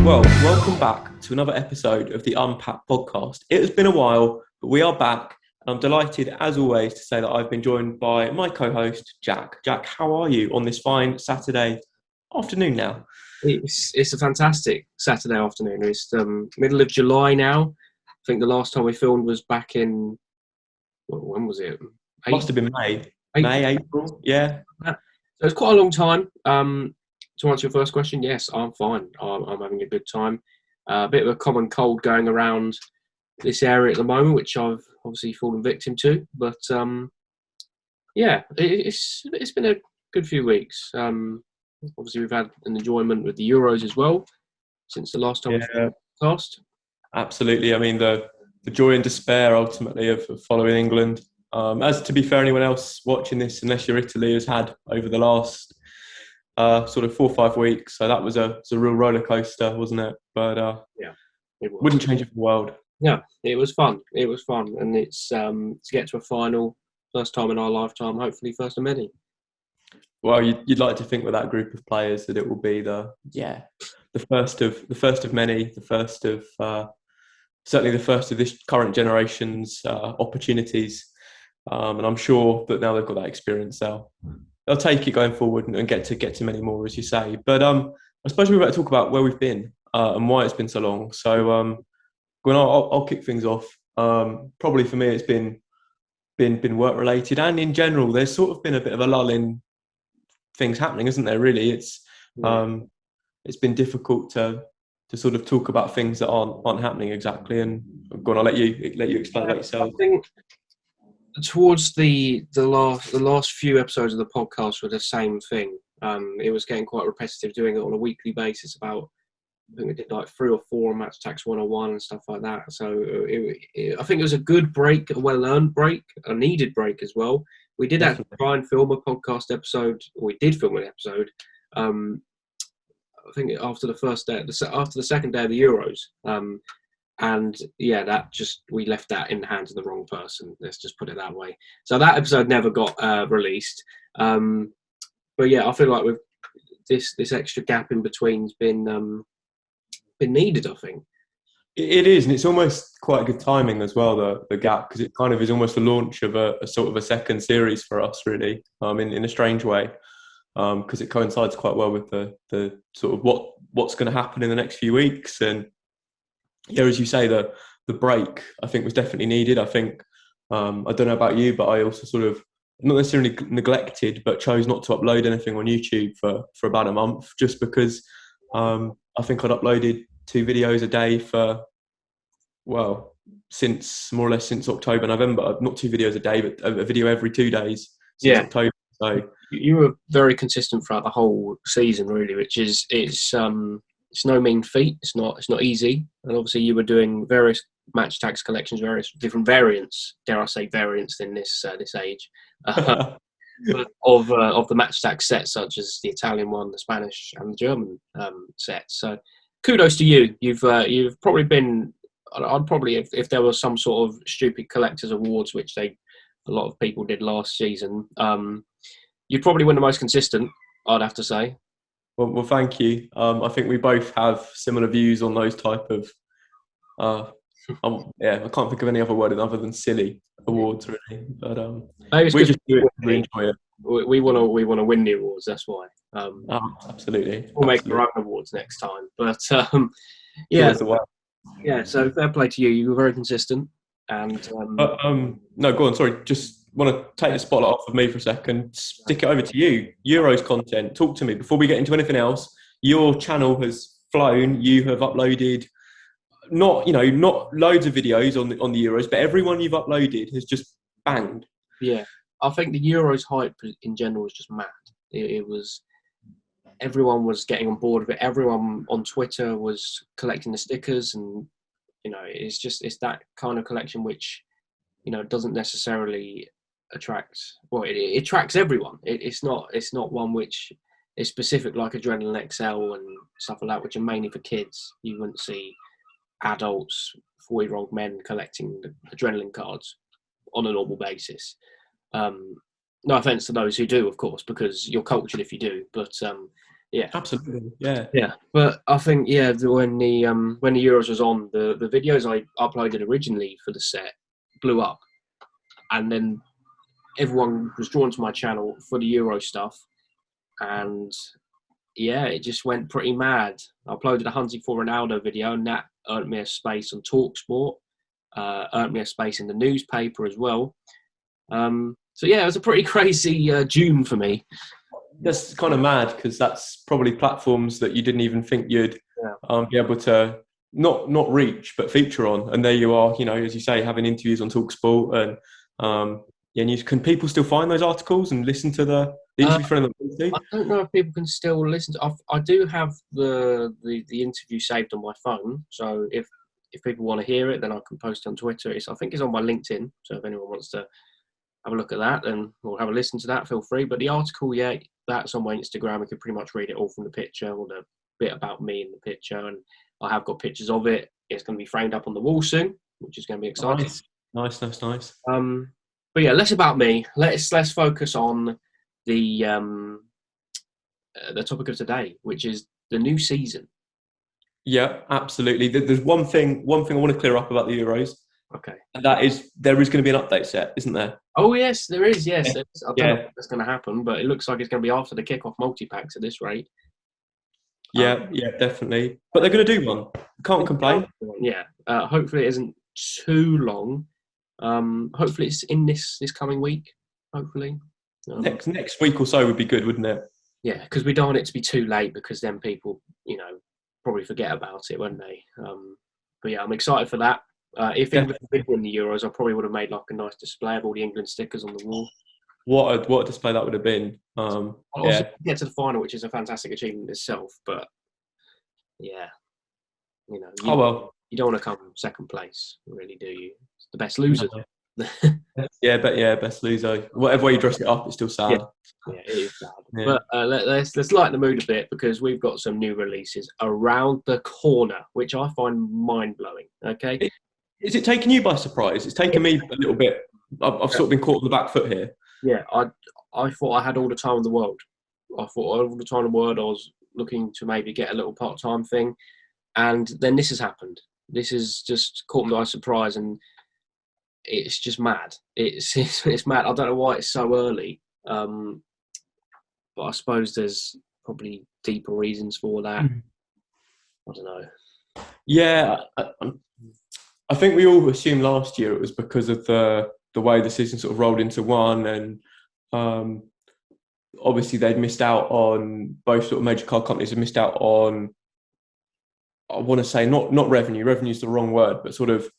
Well, welcome back to another episode of the Unpacked Podcast. It has been a while, but we are back, and I'm delighted, as always, to say that I've been joined by my co-host, Jack. Jack, how are you on this fine Saturday afternoon now? It's a fantastic Saturday afternoon. It's the middle of July now. I think the last time we filmed was back in, when was it? Must have been April, yeah. So it's quite a long time. To answer your first question, yes, I'm fine. I'm having a good time. A bit of a common cold going around this area at the moment, which I've obviously fallen victim to. But yeah, it's been a good few weeks. Obviously, we've had an enjoyment with the Euros as well since the last time we filmed the podcast. Absolutely. I mean, the joy and despair ultimately of following England. As to be fair, anyone else watching this, unless you're Italy, has had over the last sort of 4 or 5 weeks. So that was a real roller coaster, wasn't it? But yeah, it was. Wouldn't change it for the world. Yeah, it was fun. It was fun, and it's to get to a final, first time in our lifetime, hopefully first of many. Well, you'd like to think with that group of players that it will be the first of many, the first of certainly the first of this current generation's opportunities, and I'm sure that now they've got that experience, they'll take it going forward and get to many more, as you say. But I suppose we're about to talk about where we've been and why it's been so long. So I'll kick things off. Probably for me, it's been work related, and in general, there's sort of been a bit of a lull in things happening, isn't there? Really, it's been difficult to sort of talk about things that aren't happening exactly. And I'll let you explain about yourself. I think towards the last few episodes of the podcast were the same thing. It was getting quite repetitive doing it on a weekly basis. I think we did like 3 or 4 on Match Attax 101 and stuff like that. So I think it was a good break, a well-earned break, a needed break as well. We did actually try and film a podcast episode. We did film an episode. I think after the second day of the Euros. And yeah, we left that in the hands of the wrong person. Let's just put it that way. So that episode never got released. But yeah, I feel like with this extra gap in between's been needed, I think. It is, and it's almost quite good timing as well, the gap, because it kind of is almost the launch of a sort of a second series for us, really, in a strange way, because it coincides quite well with the sort of what's going to happen in the next few weeks. And yeah, as you say, the break, I think, was definitely needed. I think, I don't know about you, but I also sort of, not necessarily neglected, but chose not to upload anything on YouTube for about a month, just because I think I'd uploaded 2 videos a day for, well, more or less since October, November. Not 2 videos a day, but a video every 2 days since October. So you were very consistent throughout the whole season, really, which is it's no mean feat. It's not easy, and obviously you were doing various Match Attax collections, various different variants. Dare I say variants in this age? But of the Match Attax sets, such as the Italian one, the Spanish, and the German sets. So kudos to you. You've probably been. I'd probably, if there was some sort of stupid collectors awards, which a lot of people did last season, you'd probably win the most consistent, I'd have to say. Well, thank you. I think we both have similar views on those type of. I can't think of any other word other than silly awards, really. But we just do it to enjoy it. We want to win the awards. That's why. Absolutely. We'll make our own awards next time. But yeah. Yeah. So fair play to you. You were very consistent. And no, go on. Sorry, just want to take the spotlight off of me for a second. Stick it over to you. Euros content. Talk to me before we get into anything else. Your channel has flown. You have uploaded not loads of videos on the Euros, but everyone you've uploaded has just banged. Yeah, I think the Euros hype in general was just mad. It was, everyone was getting on board with it. Everyone on Twitter was collecting the stickers, and it's that kind of collection which doesn't necessarily attract. Well, it attracts everyone. It's not one which is specific like Adrenalyn XL and stuff like that, which are mainly for kids. You wouldn't see adults, 40-year-old men collecting adrenaline cards on a normal basis. No offense to those who do, of course, because you're cultured if you do. But Yeah, absolutely. Yeah. yeah. But I think when the Euros was on, the videos I uploaded originally for the set blew up, and then everyone was drawn to my channel for the Euro stuff, and yeah, it just went pretty mad. I uploaded a hunting for Ronaldo video, and that earned me a space on TalkSport, earned me a space in the newspaper as well. So yeah, it was a pretty crazy June for me. That's kind of mad because that's probably platforms that you didn't even think you'd be able to not reach but feature on, and there you are. You know, as you say, having interviews on TalkSport, and news. Can people still find those articles and listen to the interview from them? I don't know if people can still listen to. I do have the interview saved on my phone, so if people want to hear it, then I can post it on Twitter. I think it's on my LinkedIn, so if anyone wants to have a look at that or have a listen to that, feel free. But the article, that's on my Instagram. You can pretty much read it all from the picture, or the bit about me in the picture, and I have got pictures of it. It's going to be framed up on the wall soon, which is going to be exciting. Nice. But yeah, less about me. Let's focus on the topic of today, which is the new season. Yeah, absolutely. There's one thing I want to clear up about the Euros. Okay. And that is, there is going to be an update set, isn't there? Oh, yes, there is, yes. Yeah. I don't know if that's going to happen, but it looks like it's going to be after the Kick Off Multipacks at this rate. Yeah, definitely. But they're going to do one. Can't complain. Yeah. Hopefully it isn't too long. Hopefully it's in this coming week, hopefully. Next week or so would be good, wouldn't it? Yeah, because we don't want it to be too late, because then people, probably forget about it, won't they? But yeah, I'm excited for that. If England did win the Euros, I probably would have made like a nice display of all the England stickers on the wall. What a display that would have been. Also get to the final, which is a fantastic achievement itself. But yeah, you don't want to come second place, really, do you? It's the best loser. No. Best loser. Whatever way you dress it up, it's still sad. Yeah, it is sad. Yeah. But let's lighten the mood a bit, because we've got some new releases around the corner, which I find mind blowing. Okay. Is it taking you by surprise? It's taken me a little bit. I've sort of been caught on the back foot here. Yeah, I thought I had all the time in the world. I was looking to maybe get a little part-time thing, and then this has happened. This has just caught me by surprise, and it's just mad. It's mad. I don't know why it's so early, but I suppose there's probably deeper reasons for that. I don't know. Yeah, I think we all assumed last year it was because of the way the season sort of rolled into one, and obviously they'd missed out on, both sort of major car companies had missed out on, I want to say not revenue. Revenue is the wrong word, but sort of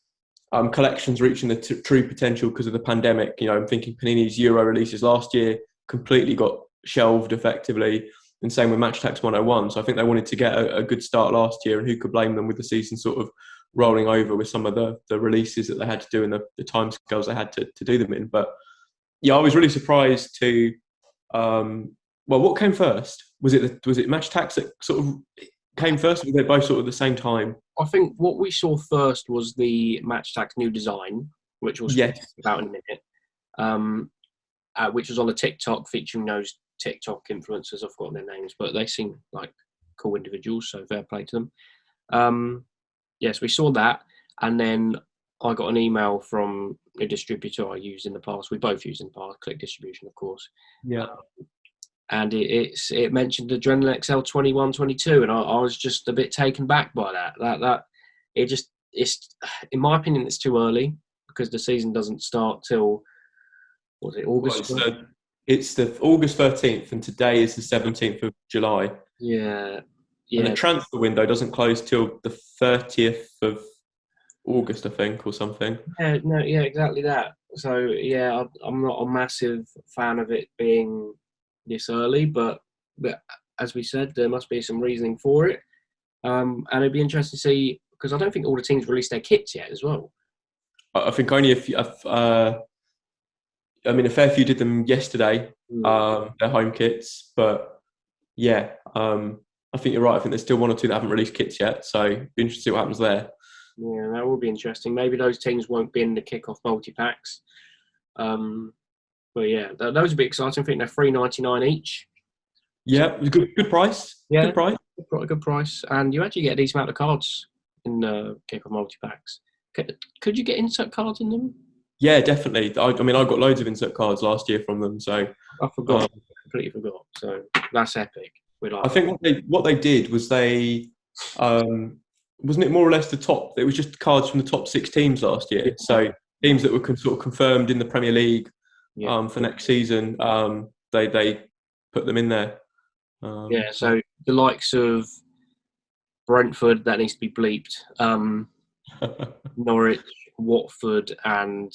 collections reaching the true potential because of the pandemic. I'm thinking Panini's Euro releases last year completely got shelved effectively, and same with Match Attax 101. So I think they wanted to get a good start last year, and who could blame them with the season sort of rolling over with some of the releases that they had to do and the time scales they had to do them in. But yeah, I was really surprised to what came first? Was it Match Attax that sort of came first, or were they both sort of at the same time? I think what we saw first was the Match Attax new design, which we'll speak about in a minute, which was on a TikTok featuring those TikTok influencers. I've forgotten their names, but they seem like cool individuals, so fair play to them. Yes, we saw that, and then I got an email from a distributor I used in the past. We both used in the past, Click Distribution, of course. Yeah. And it mentioned Adrenalyn XL 21-22, and I was just a bit taken back by that. It's in my opinion, it's too early, because the season doesn't start till, was it August? Well, it's the August 13th, and today is the 17th of July. Yeah. And the transfer window doesn't close till the 30th of August, I think, or something. Yeah, exactly that. So yeah, I'm not a massive fan of it being this early, but as we said, there must be some reasoning for it. And it'd be interesting to see, because I don't think all the teams released their kits yet as well. I think only a fair few did them yesterday, their home kits. But yeah, I think you're right. I think there's still one or two that haven't released kits yet. So it'd be interesting to see what happens there. Yeah, that will be interesting. Maybe those teams won't be in the Kick Off Multipacks. But yeah, those would be exciting. I think they're $3.99 each. Yeah, it was good price. Yeah, Good price. good price, and you actually get a decent amount of cards in Kick Off Multipacks. Could you get insert cards in them? Yeah, definitely. I mean, I got loads of insert cards last year from them, so I forgot. Completely forgot. So that's epic. I think what they did was they wasn't it more or less the top? It was just cards from the top 6 teams last year. Yeah. So teams that were sort of confirmed in the Premier League for next season, they put them in there. So the likes of Brentford, that needs to be bleeped. Norwich, Watford, and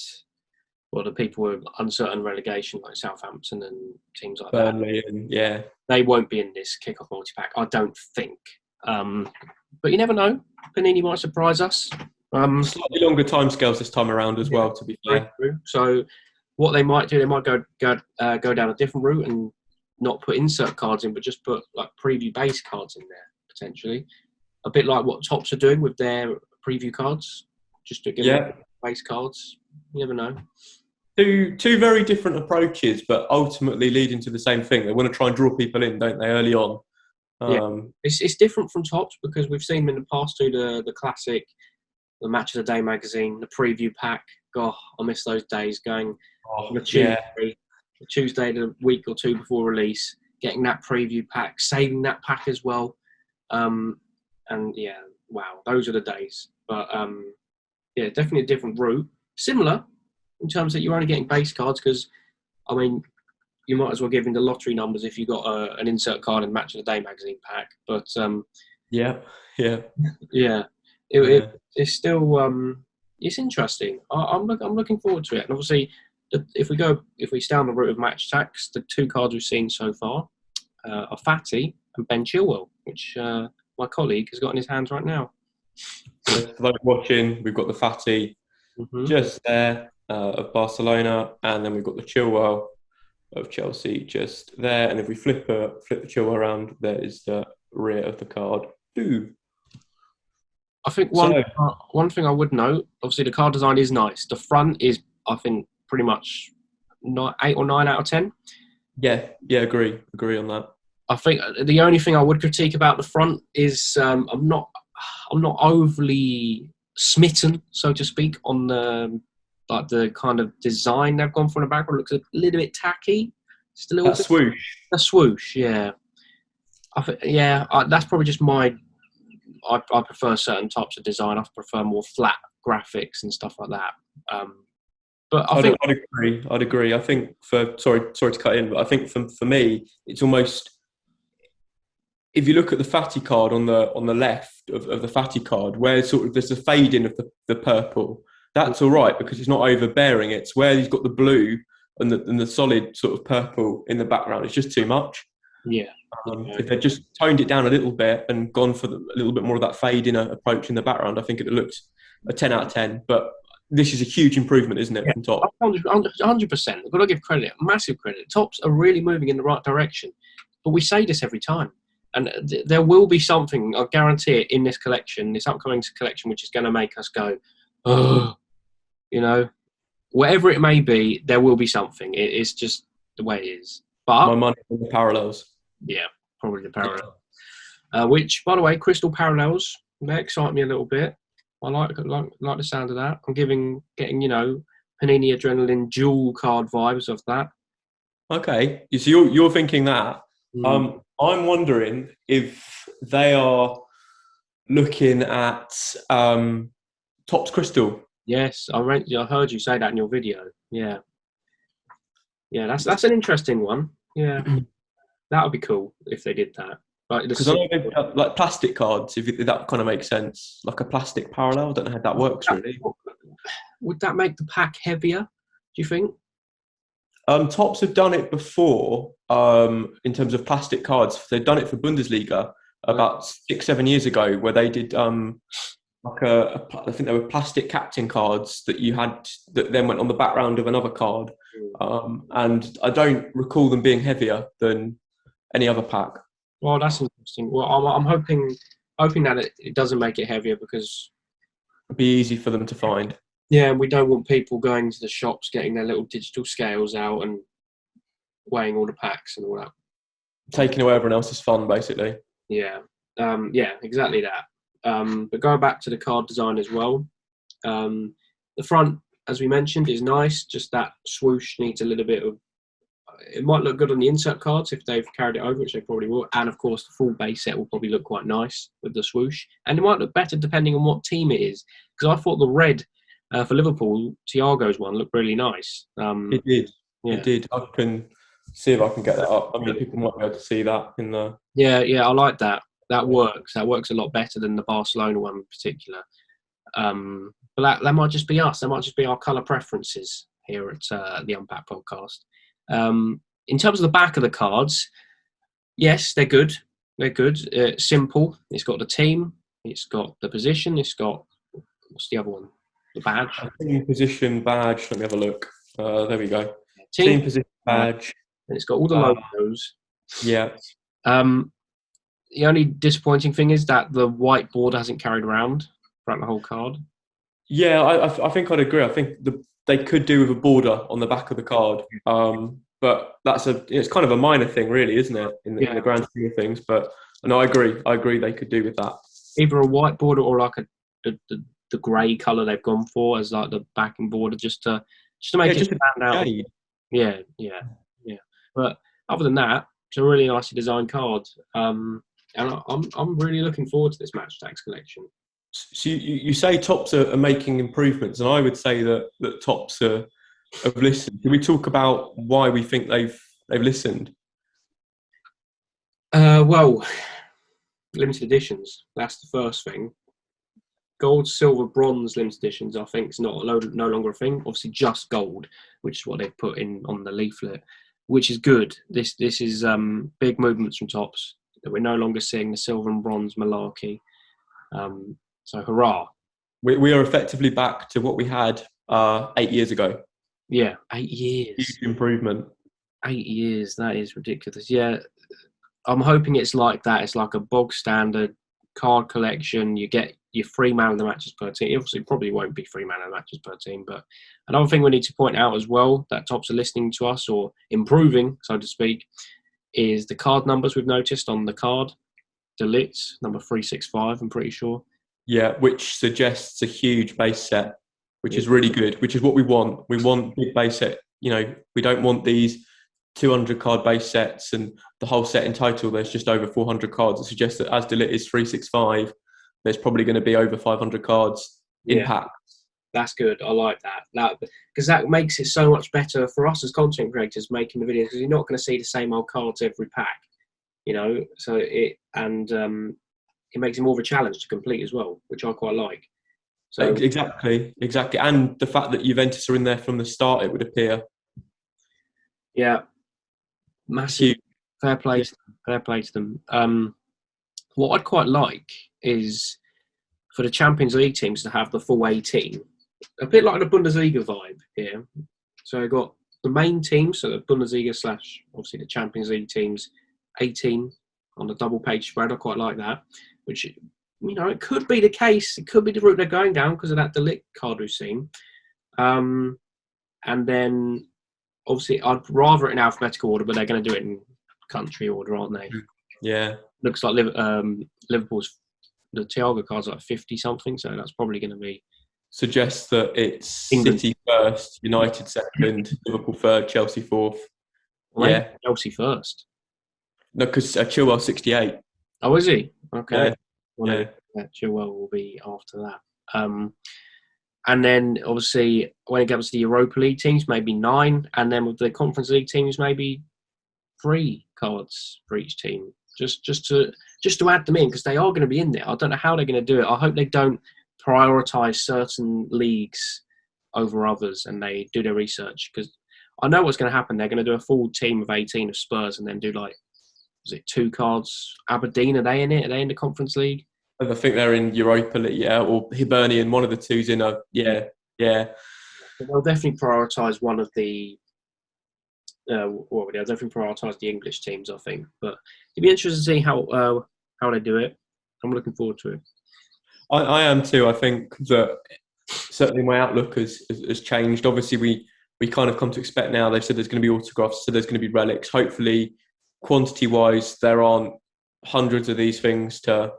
the people with uncertain relegation like Southampton and teams like Burnley that. They won't be in this Kick-Off multi-pack, I don't think. But you never know. Panini might surprise us. Slightly longer timescales this time around as well, to be fair. So what they might do, they might go down a different route and not put insert cards in, but just put like preview base cards in there potentially. A bit like what Topps are doing with their preview cards, just to give them base cards. You never know. Two very different approaches, but ultimately leading to the same thing. They want to try and draw people in, don't they, early on? It's different from Topps because we've seen them in the past do the classic, the Match of the Day magazine, the preview pack. God, I miss those days going on a Tuesday, the week or two before release, getting that preview pack, saving that pack as well. Wow, those are the days. But definitely a different route. Similar in terms that you're only getting base cards because, I mean, you might as well give in the lottery numbers if you got an insert card in Match of the Day magazine pack. But it's still it's interesting. I'm looking forward to it. And obviously, if we stay on the route of Match Attax, the 2 cards we've seen so far are Fatty and Ben Chilwell, which my colleague has got in his hands right now. So for those watching, we've got the Fatty just there of Barcelona, and then we've got the Chilwell of Chelsea just there. And if we flip the Chilwell around, there is the rear of the card. Ooh. I think one thing I would note, obviously the card design is nice. The front is, I think, pretty much 8 or 9 out of 10. Yeah, agree on that. I think the only thing I would critique about the front is I'm not overly smitten, so to speak, on the kind of design they've gone for in the background. It looks a little bit tacky. Just a little bit. Swoosh. A swoosh, yeah. That's probably just my. I prefer certain types of design. I prefer more flat graphics and stuff like that. But I'd agree. I think sorry to cut in, but I think for me, it's almost, if you look at the Fatty card on the left of the Fatty card, where sort of there's a fading of the purple, that's all right because it's not overbearing. It's where he's got the blue and the solid sort of purple in the background. It's just too much. Yeah. If they just toned it down a little bit and gone for a little bit more of that fading approach in the background, I think it looked a 10 out of 10. But this is a huge improvement, isn't it, from Topps? 100%. I've got to give credit, massive credit. Topps are really moving in the right direction. But we say this every time. And there will be something, I guarantee it, in this collection, this upcoming collection, which is going to make us go, oh, whatever it may be, there will be something. It's just the way it is. But my money on the parallels. Yeah, probably the parallel. Which, by the way, crystal parallels, they excite me a little bit. I like the sound of that. I'm getting Panini Adrenalyn dual card vibes of that. Okay, so you're thinking that. I'm wondering if they are looking at Topps Crystal. Yes, I heard you say that in your video. Yeah, that's an interesting one. Yeah, that would be cool if they did that. Because I know they've got, like, plastic cards, if that kind of makes sense. Like a plastic parallel. I don't know how that works, really. Would that make the pack heavier, do you think? Topps have done it before in terms of plastic cards. They've done it for Bundesliga about 6-7 years ago, where they did I think there were plastic captain cards that you had that then went on the background of another card. And I don't recall them being heavier than any other pack. Well, that's interesting. Well, I'm hoping that it doesn't make it heavier because it'd be easy for them to find. Yeah, and we don't want people going to the shops, getting their little digital scales out and weighing all the packs and all that. taking away everyone else's fun, basically. Yeah, exactly that. But going back to the card design as well, the front, as we mentioned, is nice. Just that swoosh needs a little bit of. It might look good on the insert cards if they've carried it over, which they probably will. And of course, the full base set will probably look quite nice with the swoosh. And it might look better depending on what team it is. Because I thought the red for Liverpool, Thiago's one, looked really nice. It did. Yeah. It did. I can see if I can get that up. I mean, people might be able to see that in the. Yeah, I like that. That works. That works a lot better than the Barcelona one in particular. But that might just be us. That might just be our colour preferences here at the Unpacked Podcast. In terms of the back of the cards, yes, they're good. They're good. Simple. It's got the team. It's got the position. It's got, what's the other one? The badge. Team position badge. Let me have a look. There we go. Team position badge. And it's got all the logos. Yeah. The only disappointing thing is that the white border hasn't carried around throughout the whole card. Yeah, I think I'd agree. I think they could do with a border on the back of the card. But it's kind of a minor thing, really, isn't it, in the grand scheme of things? But no, I agree. They could do with that. Either a white border or like the grey colour they've gone for as like the backing border, just to make it stand out. Shade. Yeah. But other than that, it's a really nicely designed card. And I'm really looking forward to this Match Attax collection. So you say Topps are making improvements, and I would say that Topps have listened. Can we talk about why we think they've listened? Well, limited editions. That's the first thing. Gold, silver, bronze limited editions, I think, is no longer a thing. Obviously, just gold, which is what they've put in on the leaflet, which is good. This is big movements from Topps. That we're no longer seeing the silver and bronze malarkey. So hurrah. We are effectively back to what we had 8 years ago. Yeah, 8 years. Huge improvement. 8 years, that is ridiculous. Yeah, I'm hoping it's like that. It's like a bog standard card collection. You get your 3 man of the matches per team. Obviously, it probably won't be 3 man of the matches per team. But another thing we need to point out as well, that Topps are listening to us or improving, so to speak, is the card numbers we've noticed on the card. Delit, number 365, I'm pretty sure. Yeah, which suggests a huge base set, which is really good, which is what we want. We want big base set. We don't want these 200 card base sets and the whole set in total. There's just over 400 cards. It suggests that as Delit is 365, there's probably going to be over 500 cards in pack. That's good. I like that. Because that makes it so much better for us as content creators making the videos, because you're not going to see the same old cards every pack, So it makes it more of a challenge to complete as well, which I quite like. So exactly, and the fact that Juventus are in there from the start, it would appear. Yeah, massive. Fair play to them. What I'd quite like is for the Champions League teams to have the full 18, a bit like the Bundesliga vibe here. So I got the main teams, so the Bundesliga / obviously the Champions League teams, 18 on the double page spread. I quite like that, which, it could be the case. It could be the route they're going down because of that Delit card we've seen. And then, obviously, I'd rather it in alphabetical order, but they're going to do it in country order, aren't they? Yeah. Looks like Liverpool's, the Thiago card's like 50-something, so that's probably going to be... Suggests that it's England. City first, United second, Liverpool third, Chelsea fourth. Yeah. Chelsea first. No, because Chilwell 68. Oh, is he? Okay. Yeah. Chilwell will be after that. And then, obviously, when it comes to the Europa League teams, maybe 9. And then with the Conference League teams, maybe 3 cards for each team. Just to add them in, because they are going to be in there. I don't know how they're going to do it. I hope they don't prioritise certain leagues over others and they do their research, because I know what's going to happen. They're going to do a full team of 18 of Spurs and then do 2 cards? Aberdeen, are they in it? Are they in the Conference League? I think they're in Europa League, or Hibernian, one of the two's in a, yeah. They'll definitely prioritise one of the, they'll definitely prioritise the English teams, I think. But it'd be interesting to see how they do it. I'm looking forward to it. I am too. I think that certainly my outlook has changed. Obviously, we kind of come to expect now. They've said there's going to be autographs, so there's going to be relics. Hopefully, quantity-wise, there aren't hundreds of these things to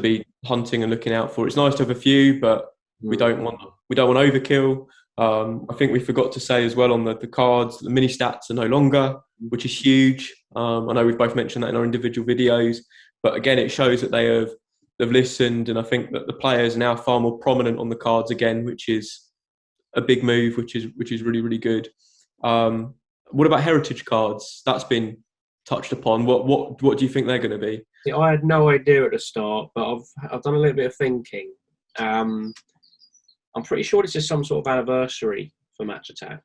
be hunting and looking out for. It's nice to have a few, but we don't want overkill. I think we forgot to say as well on the cards, the mini stats are no longer, which is huge. I know we've both mentioned that in our individual videos, but again, it shows that they've listened, and I think that the players are now far more prominent on the cards again, which is a big move, which is really, really good. What about heritage cards? That's been touched upon. What do you think they're going to be? See, I had no idea at the start, but I've done a little bit of thinking. I'm pretty sure this is some sort of anniversary for Match Attax.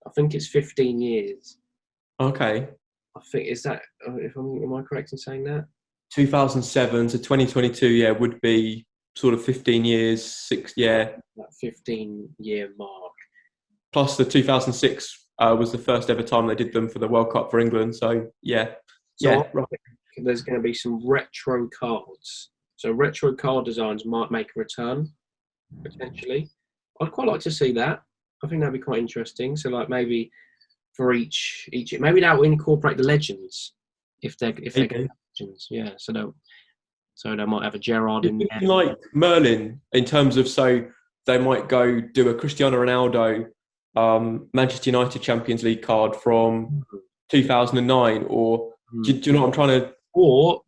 I think it's 15 years. Okay. I think, is that, am I correct in saying that? 2007 to 2022, would be sort of 15 years, that 15-year mark. Plus the 2006 was the first ever time they did them for the World Cup for England. So, right. There's going to be some retro cards. So retro card designs might make a return, potentially. I'd quite like to see that. I think that'd be quite interesting. So, like, maybe for each maybe that will incorporate the legends if they're legends. Yeah, so they might have a Gerrard in there. Like Merlin, in terms of, so they might go do a Cristiano Ronaldo Manchester United Champions League card from 2009, or do you know what I'm trying to? Or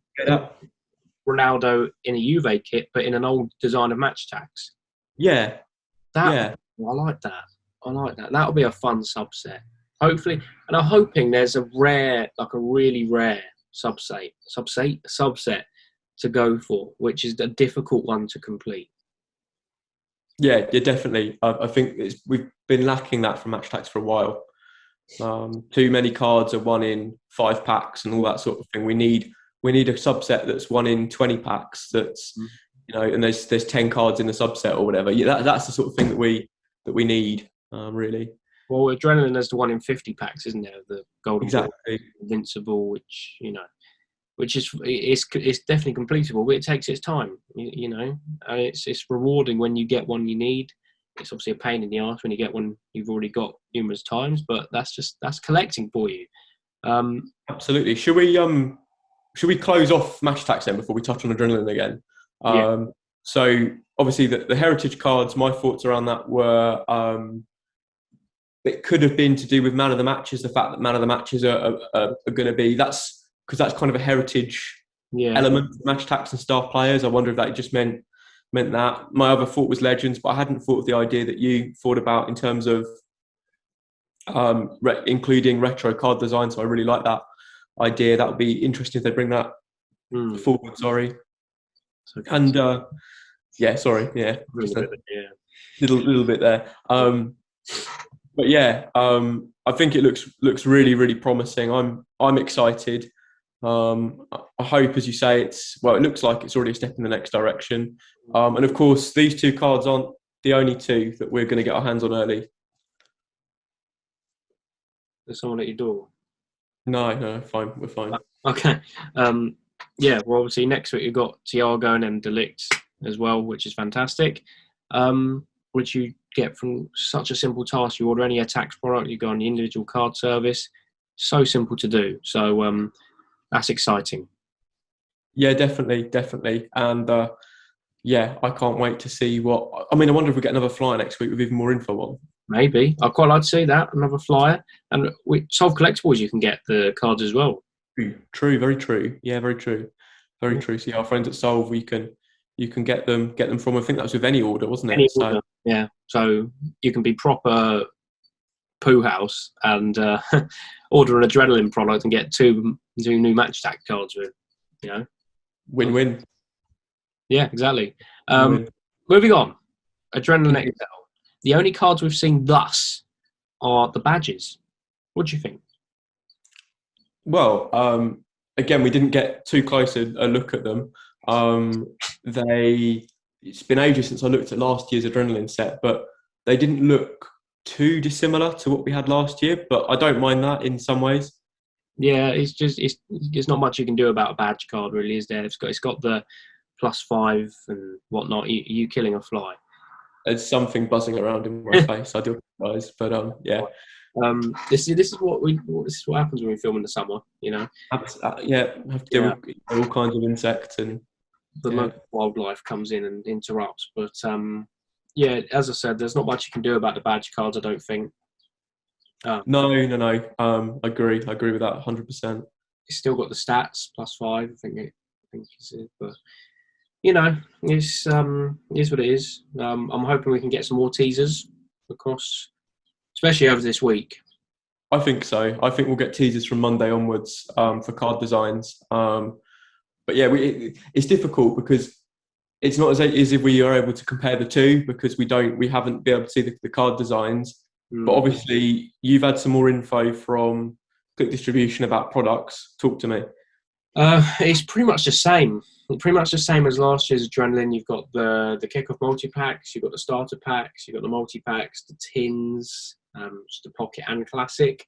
Ronaldo in a Juve kit, but in an old design of Match Attax. Yeah. I like that. That'll be a fun subset. Hopefully, and I'm hoping there's a really rare subset to go for, which is a difficult one to complete. Yeah, definitely. I think we've been lacking that from Match Attax for a while. Too many cards are 1 in 5 packs and all that sort of thing. We need a subset that's 1 in 20 packs. That's and there's 10 cards in the subset or whatever. Yeah, that's the sort of thing that we need really. Well, Adrenalyn has the 1 in 50 packs, isn't there? The Golden Ball, Invincible, which is it's definitely completable, but it takes its time, and it's rewarding when you get one you need. It's obviously a pain in the arse when you get one you've already got numerous times, but that's collecting for you. Absolutely. Should we close off Match Attax then before we touch on Adrenalyn again? So obviously the heritage cards, my thoughts around that were it could have been to do with man of the matches. The fact that man of the matches are going to be, that's because that's kind of a heritage element of Match Attax and star players. I wonder if that just meant that. My other thought was legends, but I hadn't thought of the idea that you thought about in terms of including retro card design. So I really like that idea. That would be interesting if they bring that forward. Sorry. Okay. And little bit there. But I think it looks really, really promising. I'm excited. I hope, as you say, it looks like it's already a step in the next direction. And of course, these 2 cards aren't the only 2 that we're going to get our hands on early. There's someone at your door. No, fine. We're fine. Okay. Well, obviously next week you've got Thiago and then Delict as well, which is fantastic. Which you get from such a simple task. You order any Attax product, you go on the individual card service. So simple to do. So that's exciting. Yeah, definitely. And I can't wait to see what. I mean, I wonder if we get another flyer next week with even more info on. Maybe. I'd quite like to see that, another flyer. And with Solve Collectibles, you can get the cards as well. True, very true. Yeah, very true. Very true. So our friends at Solve, you can get them from, I think that was with any order, wasn't it? Order. Yeah. So you can be proper poo house and order an Adrenalyn product and get two new Match Attax cards with, Win-win. Yeah, exactly. Moving on. Adrenalyn XL. The only cards we've seen thus are the badges. What do you think? Well, again, we didn't get too close a look at them. It's been ages since I looked at last year's Adrenalyn set, but they didn't look too dissimilar to what we had last year, but I don't mind that in some ways. Yeah, there's not much you can do about a badge card, really, is there? It's got the +5 and whatnot. You killing a fly. There's something buzzing around in my face. I do apologise, but This is what happens when we film in the summer, you know. Yeah, have to deal with all kinds of insects and the local wildlife comes in and interrupts. But yeah, as I said, there's not much you can do about the badge cards, I don't think. No. I agree with that 100%. It's still got the stats +5. I think it's it, but you know, it's what it is. I'm hoping we can get some more teasers across, especially over this week. I think so. I think we'll get teasers from Monday onwards for card designs. But yeah, it's difficult because it's not as if we are able to compare the two, because we haven't been able to see the card designs. But obviously, you've had some more info from Click Distribution about products. Talk to me. It's pretty much the same. Pretty much the same as last year's Adrenalyn. You've got the Kick Off Multipacks, you've got the starter packs, you've got the multi-packs, the tins, just the pocket and classic,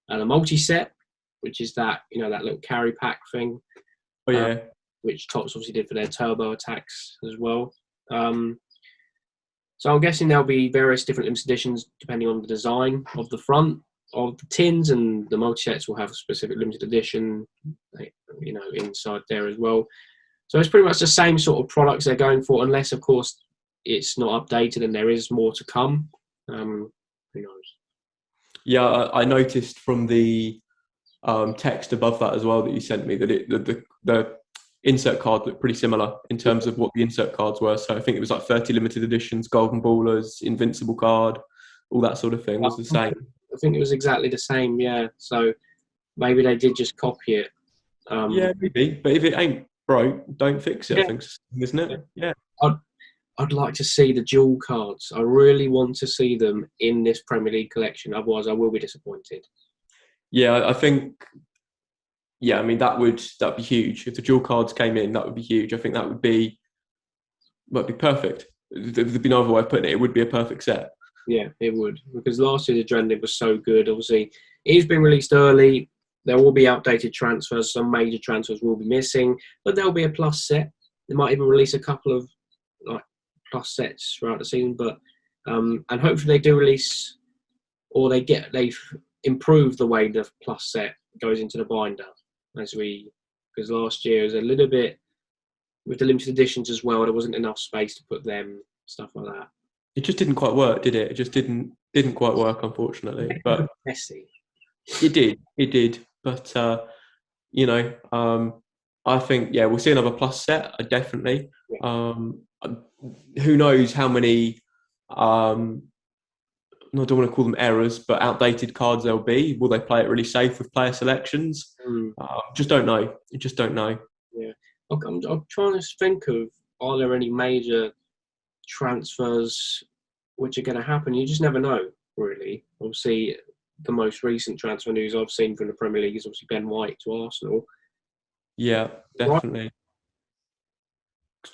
and a multi-set, which is that little carry pack thing. Oh yeah. Which Topps obviously did for their turbo attacks as well. So I'm guessing there'll be various different limited editions depending on the design of the front of the tins, and the multi-sets will have a specific limited edition, inside there as well. So it's pretty much the same sort of products they're going for, unless, of course, it's not updated and there is more to come. Who knows? Yeah, I noticed from the text above that as well that you sent me that the insert card looked pretty similar in terms of what the insert cards were. So I think it was like 30 limited editions, golden ballers, invincible card, all that sort of thing was the same. I think it was exactly the same, yeah. So maybe they did just copy it. Yeah, maybe. But if it ain't broke, don't fix it, I think, isn't it? Yeah. I'd like to see the dual cards. I really want to see them in this Premier League collection. Otherwise, I will be disappointed. Yeah, I think. Yeah, I mean that'd be huge if the dual cards came in. That would be huge. I think that would be perfect. There'd be no other way of putting it. It would be a perfect set. Yeah, it would, because last year's Adrenalyn was so good. Obviously, it's been released early. There will be outdated transfers. Some major transfers will be missing, but there'll be a plus set. They might even release a couple of plus sets throughout the season. But and hopefully they do release, or they've improved the way the plus set goes into the binder. Because last year was a little bit with the limited editions as well. There wasn't enough space to put them, stuff like that. It just didn't quite work, did it? It just didn't quite work, unfortunately. But messy. It did. But I think we'll see another plus set. Definitely. Yeah. Who knows how many? I don't want to call them errors, but outdated cards there'll be. Will they play it really safe with player selections? Just don't know. You just don't know. Yeah, I'm trying to think of, are there any major transfers which are going to happen? You just never know, really. Obviously, the most recent transfer news I've seen from the Premier League is obviously Ben White to Arsenal. Yeah, definitely. Right.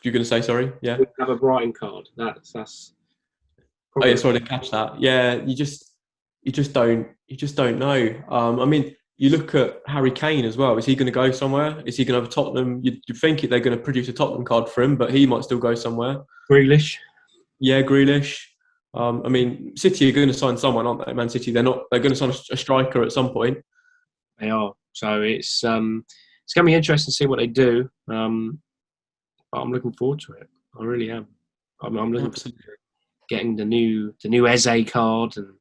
You're going to say sorry? Yeah. We have a Brighton card. That's. Oh yeah, sorry to catch that. Yeah, you just don't know. I mean, you look at Harry Kane as well. Is he going to go somewhere? Is he going to have a Tottenham? You'd think they're going to produce a Tottenham card for him, but he might still go somewhere. Grealish. Yeah, Grealish. I mean, City are going to sign someone, aren't they? Man City, they're going to sign a striker at some point. They are. So it's going to be interesting to see what they do. But I'm looking forward to it. I really am. I'm looking forward to getting the new Eze card and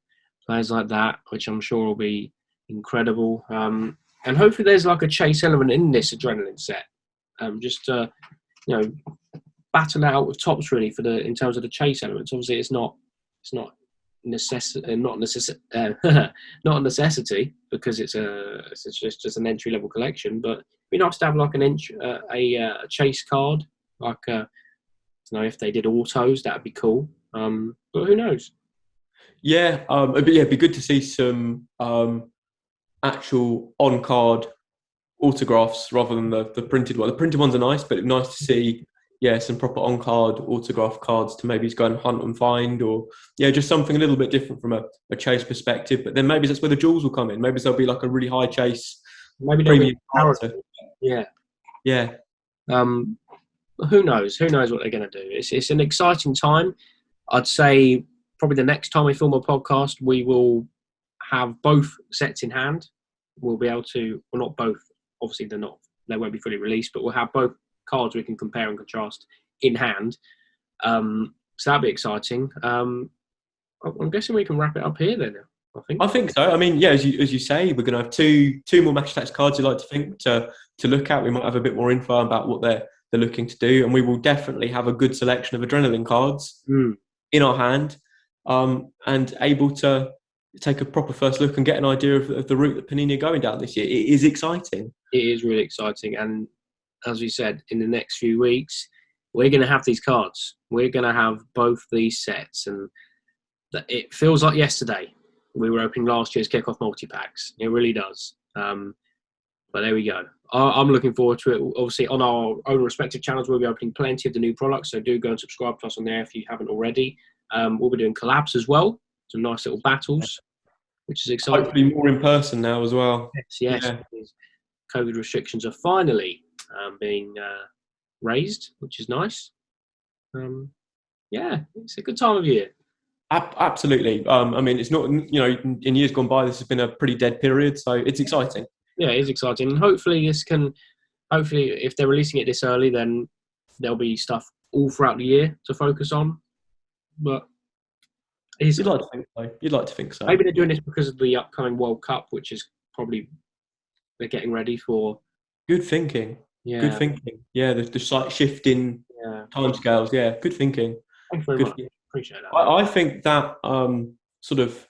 players like that, which I'm sure will be incredible. And hopefully there's like a chase element in this Adrenalyn set. Just to, battle out with Topps really in terms of the chase elements. Obviously, it's not a necessity because it's just an entry level collection. But it'd be nice to have like a chase card, like if they did autos, that'd be cool. But who knows? Yeah, it'd be good to see some actual on-card autographs rather than the printed one. The printed ones are nice, but it's nice to see some proper on-card autograph cards to maybe go and hunt and find, or just something a little bit different from a chase perspective. But then maybe that's where the jewels will come in. Maybe there'll be like a really high chase, maybe premium character. Yeah. Who knows? Who knows what they're going to do? It's an exciting time. I'd say probably the next time we film a podcast, we will have both sets in hand. We'll be able to, well, not both. Obviously, they won't be fully released, but we'll have both cards we can compare and contrast in hand. So that'll be exciting. I'm guessing we can wrap it up here then. I think so. I mean, yeah, as you say, we're going to have two more Match Attax cards. You like to think to look at. We might have a bit more info about what they're looking to do, and we will definitely have a good selection of Adrenalyn cards in our hand, and able to take a proper first look and get an idea of the route that Panini are going down this year. It is exciting. It is really exciting, and as we said, in the next few weeks, we're going to have these cards. We're going to have both these sets, and it feels like yesterday. We were opening last year's Kick Off Multipacks. It really does. But there we go. I'm looking forward to it. Obviously, on our own respective channels, we'll be opening plenty of the new products. So do go and subscribe to us on there if you haven't already. We'll be doing collabs as well. Some nice little battles, which is exciting. Hopefully more in person now as well. Yes. Yeah. COVID restrictions are finally being raised, which is nice. It's a good time of year. Absolutely. I mean, it's not, in years gone by, this has been a pretty dead period, so it's exciting. Yeah, it is exciting. And hopefully if they're releasing it this early, then there'll be stuff all throughout the year to focus on. But you'd like to think so. Maybe they're doing this because of the upcoming World Cup, which is probably they're getting ready for. Good thinking. Yeah. Good thinking. Yeah, the slight shift in timescales. Yeah, good thinking. Thanks very much. Appreciate that. I think that sort of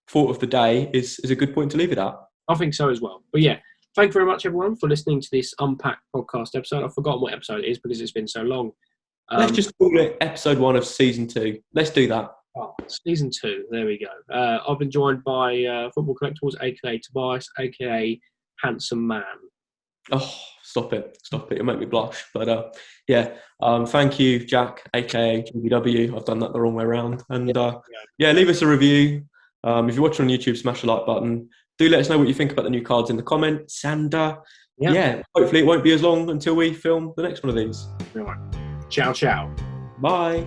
thought of the day is a good point to leave it at. I think so as well. But yeah, thank you very much, everyone, for listening to this Unpacked podcast episode. I've forgotten what episode it is because it's been so long. Let's just call it episode 1 of season 2. Let's do that. Oh, season 2. There we go. I've been joined by Football Collectibles, aka Tobias, aka Handsome Man. Oh, stop it. It'll make me blush. But thank you, Jack, aka GBW. I've done that the wrong way around. And leave us a review. If you're watching on YouTube, smash the like button. Do let us know what you think about the new cards in the comments. And hopefully it won't be as long until we film the next one of these. All right. Ciao, ciao. Bye.